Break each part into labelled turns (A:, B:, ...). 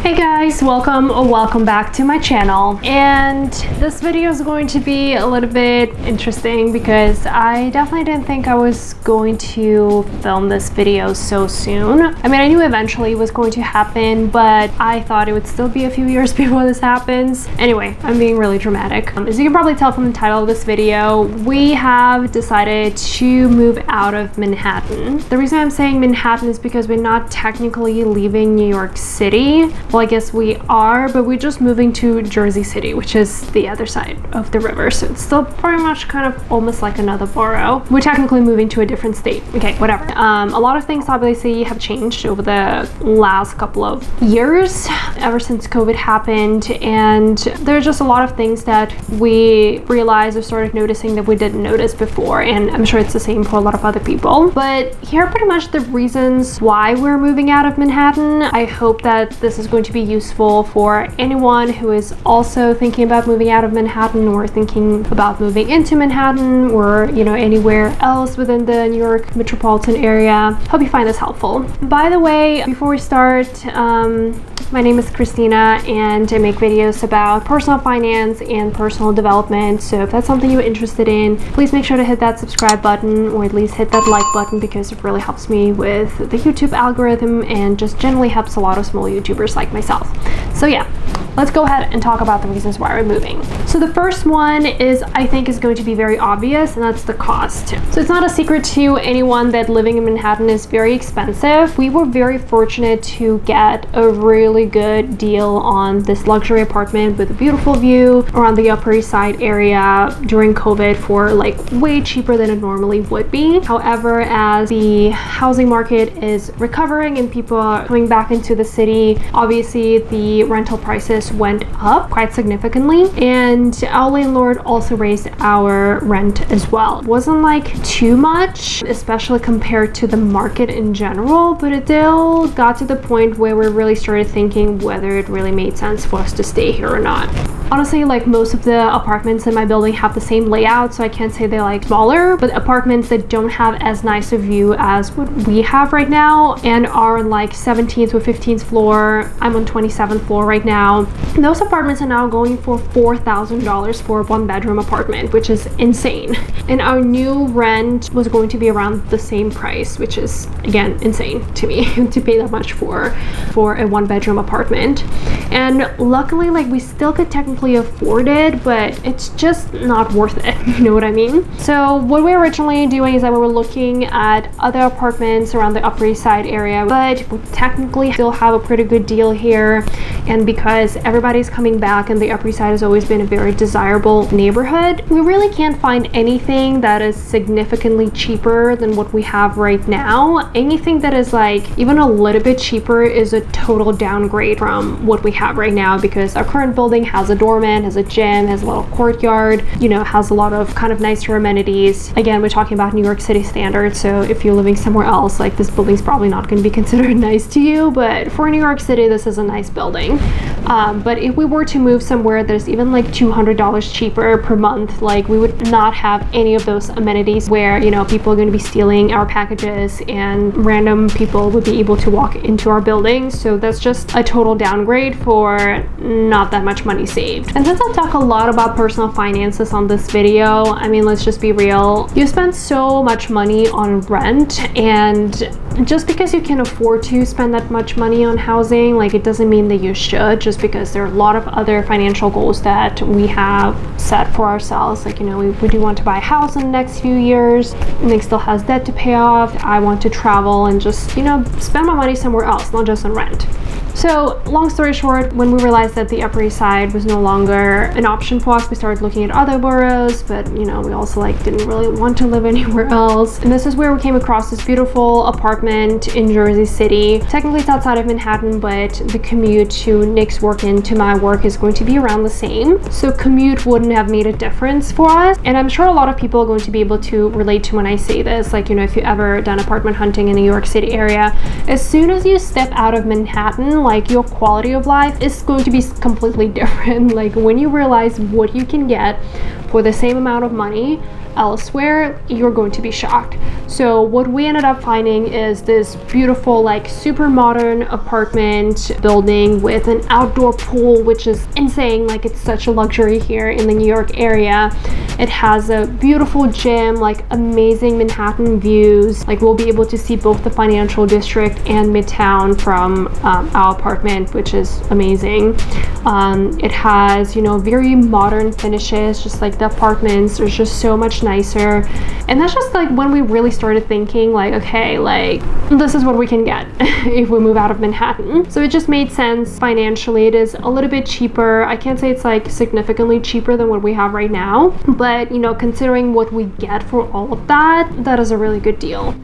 A: Hey guys, welcome back to my channel. And this video is going to be a little bit interesting because I definitely didn't think I was going to film this video so soon. I mean, I knew eventually it was going to happen, but I thought it would still be a few years before this happens. Anyway, I'm being really dramatic. As you can probably tell from the title of this video, we have decided to move out of Manhattan. The reason I'm saying Manhattan is because we're not technically leaving New York City. Well, I guess we are, but we're just moving to Jersey City, which is the other side of the river. So it's still pretty much kind of almost like another borough. We're technically moving to a different state. Okay, whatever. A lot of things obviously have changed over the last couple of years, ever since COVID happened. And there's just a lot of things that we realized or started noticing that we didn't notice before. And I'm sure it's the same for a lot of other people. But here are pretty much the reasons why we're moving out of Manhattan. I hope that this is going to be useful for anyone who is also thinking about moving out of Manhattan or thinking about moving into Manhattan or, you know, anywhere else within the New York metropolitan area. Hope you find this helpful. By the way, before we start, my name is Christina and I make videos about personal finance and personal development. So if that's something you're interested in, please make sure to hit that subscribe button or at least hit that like button because it really helps me with the YouTube algorithm and just generally helps a lot of small YouTubers like myself. So yeah, let's go ahead and talk about the reasons why we're moving. So the first one is, I think, is going to be very obvious, and that's the cost. So it's not a secret to anyone that living in Manhattan is very expensive. We were very fortunate to get a really good deal on this luxury apartment with a beautiful view around the Upper East Side area during COVID for like way cheaper than it normally would be. However, as the housing market is recovering and people are coming back into the city, obviously the rental prices went up quite significantly, and our landlord also raised our rent as well. It wasn't like too much, especially compared to the market in general, but it still got to the point where we really started thinking whether it really made sense for us to stay here or not. Honestly, like most of the apartments in my building have the same layout, so I can't say they're like smaller, but apartments that don't have as nice a view as what we have right now and are on like 17th or 15th floor. I'm on 27th floor right now. Those apartments are now going for $4,000 for a one-bedroom apartment, which is insane. And our new rent was going to be around the same price, which is again insane to me to pay that much for a one-bedroom apartment. And luckily, like, we still could technically afford it, but it's just not worth it. You know what I mean? So what we were originally doing is that we were looking at other apartments around the Upper East Side area, but we technically still have a pretty good deal here. And because everybody's coming back and the Upper East Side has always been a very desirable neighborhood, we really can't find anything that is significantly cheaper than what we have right now. Anything that is like even a little bit cheaper is a total downgrade from what we have right now, because our current building has a doorman, has a gym, has a little courtyard, you know, has a lot of kind of nicer amenities. Again, we're talking about New York City standards, so if you're living somewhere else, like, this building's probably not going to be considered nice to you, but for New York City, this is a nice building. But if we were to move somewhere that's even like $200 cheaper per month, like, we would not have any of those amenities where, you know, people are going to be stealing our packages and random people would be able to walk into our building. So that's just a total downgrade for not that much money saved. And since I talk a lot about personal finances on this video, I mean, let's just be real. You spend so much money on rent, and just because you can afford to spend that much money on housing, like, it doesn't mean that you should, just because there are a lot of other financial goals that we have set for ourselves. Like, you know, we do want to buy a house in the next few years. Nick still has debt to pay off. I want to travel and just, you know, spend my money somewhere else, not just on rent. So long story short, when we realized that the Upper East Side was no longer an option for us, we started looking at other boroughs, but, you know, we also like didn't really want to live anywhere else. And this is where we came across this beautiful apartment in Jersey City. Technically it's outside of Manhattan, but the commute to Nick's work and to my work is going to be around the same. So commute wouldn't have made a difference for us. And I'm sure a lot of people are going to be able to relate to when I say this. Like, you know, if you ever done apartment hunting in the New York City area, as soon as you step out of Manhattan, like, your quality of life is going to be completely different. Like, when you realize what you can get for the same amount of money, elsewhere, you're going to be shocked. So what we ended up finding is this beautiful, like super modern apartment building with an outdoor pool, which is insane. Like, it's such a luxury here in the New York area. It has a beautiful gym, like amazing Manhattan views. Like, we'll be able to see both the financial district and Midtown from our apartment, which is amazing. It has, you know, very modern finishes, just like the apartments. There's just so much nicer. And that's just like when we really started thinking like, okay, like this is what we can get if we move out of Manhattan. So it just made sense financially. It is a little bit cheaper. I can't say it's like significantly cheaper than what we have right now, but you know, considering what we get for all of that, that is a really good deal.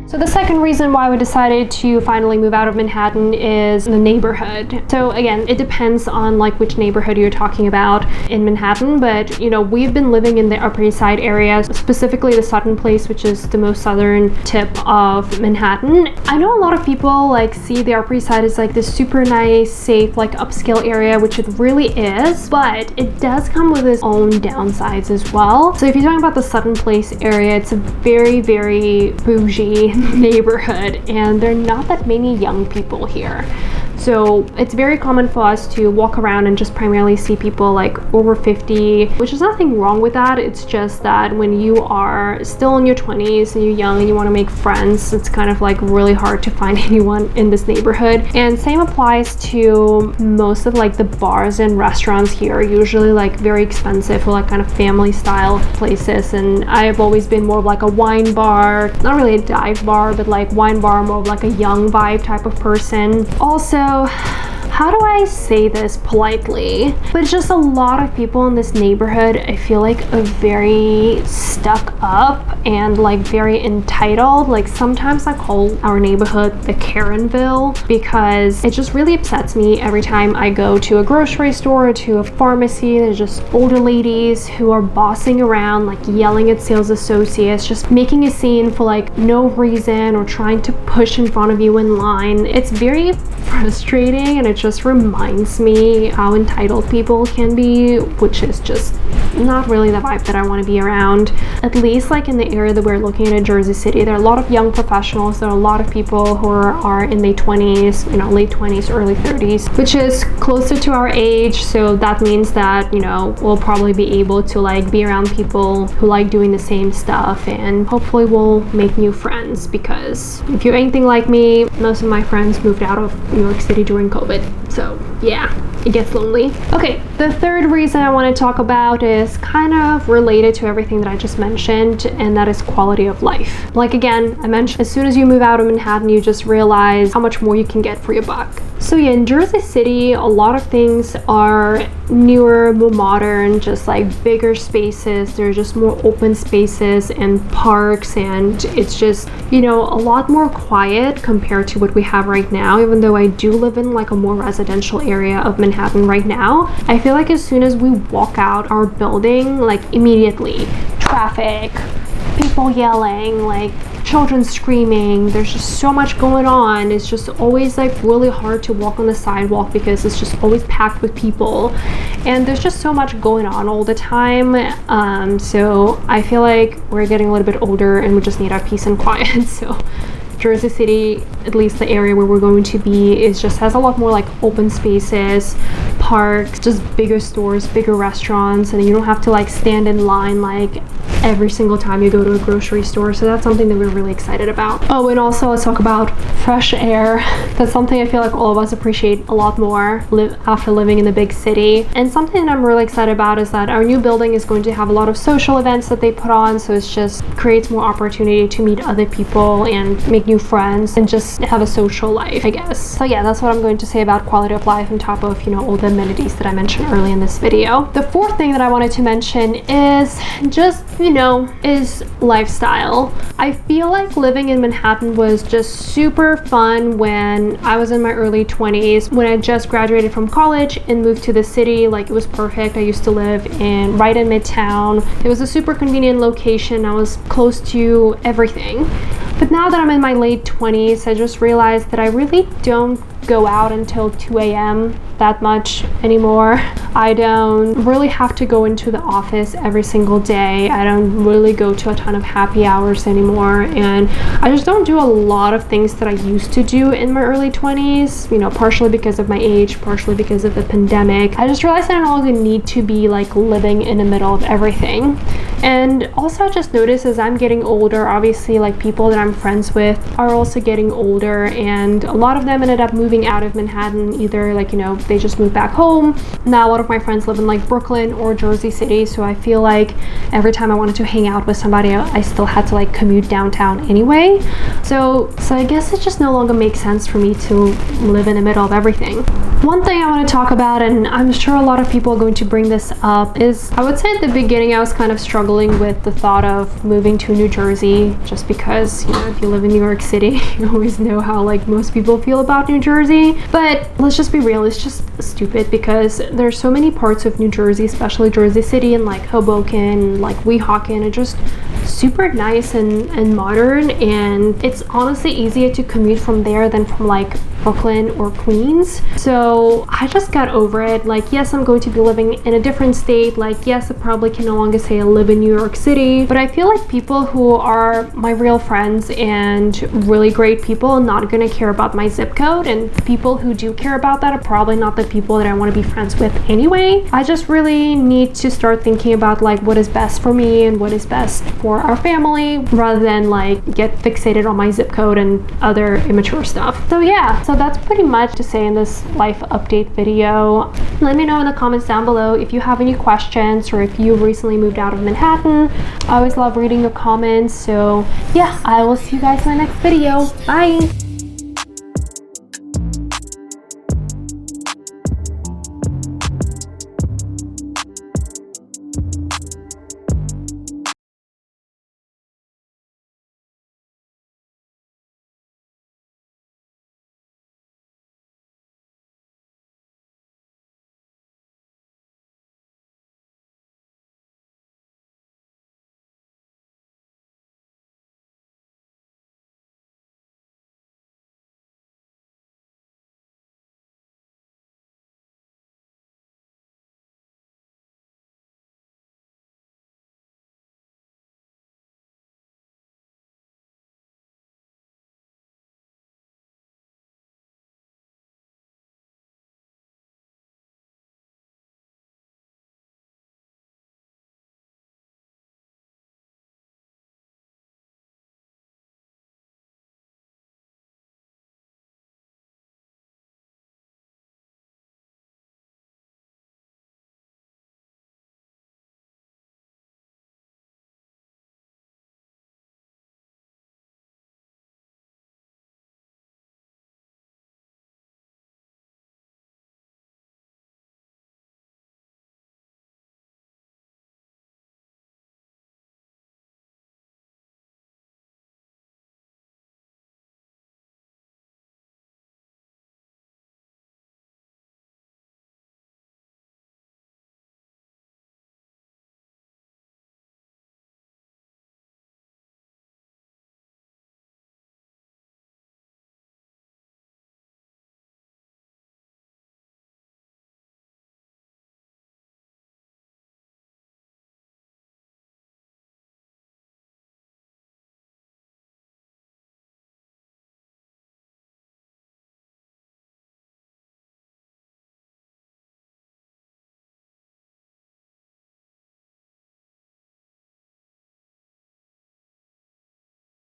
A: So the second reason why we decided to finally move out of Manhattan is the neighborhood. So again, it depends on like which neighborhood you're talking about in Manhattan, but you know, we've been living in the Upper East Side area, specifically the Sutton Place, which is the most southern tip of Manhattan. I know a lot of people like see the Upper East Side as like this super nice, safe, like upscale area, which it really is, but it does come with its own downsides as well. So if you're talking about the Sutton Place area, it's a very, very bougie neighborhood, and there are not that many young people here. So it's very common for us to walk around and just primarily see people like over 50, which is nothing wrong with that. It's just that when you are still in your 20s and you're young and you want to make friends, it's kind of like really hard to find anyone in this neighborhood. And same applies to most of like the bars and restaurants here, usually like very expensive or like kind of family style places. And I have always been more of like a wine bar, not really a dive bar, but like wine bar, more of like a young vibe type of person. Also, how do I say this politely? But just a lot of people in this neighborhood, I feel like, are very stuck up and like very entitled. Like, sometimes I call our neighborhood the Karenville because it just really upsets me every time I go to a grocery store or to a pharmacy. There's just older ladies who are bossing around, like yelling at sales associates, just making a scene for like no reason or trying to push in front of you in line. It's very frustrating, and it just reminds me how entitled people can be, which is just not really the vibe that I want to be around. At least like in the area that we're looking at in Jersey City, there are a lot of young professionals. There are a lot of people who are in their 20s, you know, late 20s, early 30s, which is closer to our age. So that means that, you know, we'll probably be able to like be around people who like doing the same stuff, and hopefully we'll make new friends, because if you're anything like me, most of my friends moved out of New York City during COVID. So yeah, it gets lonely. Okay, the third reason I want to talk about is kind of related to everything that I just mentioned, and that is quality of life. Like, again, I mentioned as soon as you move out of Manhattan, you just realize how much more you can get for your buck. So yeah, in Jersey City, a lot of things are newer, more modern, just like bigger spaces. There's just more open spaces and parks, and it's just, you know, a lot more quiet compared to what we have right now. Even though I do live in like a more residential area of Manhattan right now, I feel like as soon as we walk out our building, like immediately traffic, people yelling, like children screaming, there's just so much going on. It's just always like really hard to walk on the sidewalk because it's just always packed with people, and there's just so much going on all the time. So I feel like we're getting a little bit older and we just need our peace and quiet. So Jersey City, at least the area where we're going to be, is just has a lot more like open spaces, parks, just bigger stores, bigger restaurants, and you don't have to like stand in line like every single time you go to a grocery store. So that's something that we're really excited about. Oh, and also let's talk about fresh air. That's something I feel like all of us appreciate a lot more after living in the big city. And something that I'm really excited about is that our new building is going to have a lot of social events that they put on, so it's just creates more opportunity to meet other people and make new friends and just have a social life, I guess. So yeah, that's what I'm going to say about quality of life on top of, you know, all the amenities that I mentioned early in this video. The fourth thing that I wanted to mention is just, you know, is lifestyle. I feel like living in Manhattan was just super fun when I was in my early 20s, when I just graduated from college and moved to the city. Like, it was perfect. I used to live right in Midtown. It was a super convenient location. I was close to everything. But now that I'm in my late 20s, I just realized that I really don't go out until 2 a.m. that much anymore. I don't really have to go into the office every single day. I don't really go to a ton of happy hours anymore, and I just don't do a lot of things that I used to do in my early 20s, you know, partially because of my age, partially because of the pandemic. I just realized I no longer need to be like living in the middle of everything. And also I just noticed as I'm getting older, obviously like people that I'm friends with are also getting older, and a lot of them ended up moving out of Manhattan, either like, you know, they just moved back home. Now a lot of my friends live in like Brooklyn or Jersey City, so I feel like every time I wanted to hang out with somebody, I still had to like commute downtown anyway. So I guess it just no longer makes sense for me to live in the middle of everything. One thing I want to talk about, and I'm sure a lot of people are going to bring this up, is I would say at the beginning I was kind of struggling with the thought of moving to New Jersey, just because, you know, if you live in New York City, you always know how like most people feel about New Jersey. But let's just be real, it's just stupid because there's so many parts of New Jersey, especially Jersey City and like Hoboken, like Weehawken, are just super nice and modern, and it's honestly easier to commute from there than from like Brooklyn or Queens. So I just got over it. Like, yes, I'm going to be living in a different state. Like, yes, I probably can no longer say I live in New York City, but I feel like people who are my real friends and really great people are not going to care about my zip code, and people who do care about that are probably not the people that I want to be friends with anyway. I just really need to start thinking about like what is best for me and what is best for our family, rather than like get fixated on my zip code and other immature stuff. So yeah, so that's pretty much to say in this life update video. Let me know in the comments down below if you have any questions or if you recently moved out of Manhattan. I always love reading your comments. So yeah, I will see you guys in my next video. Bye.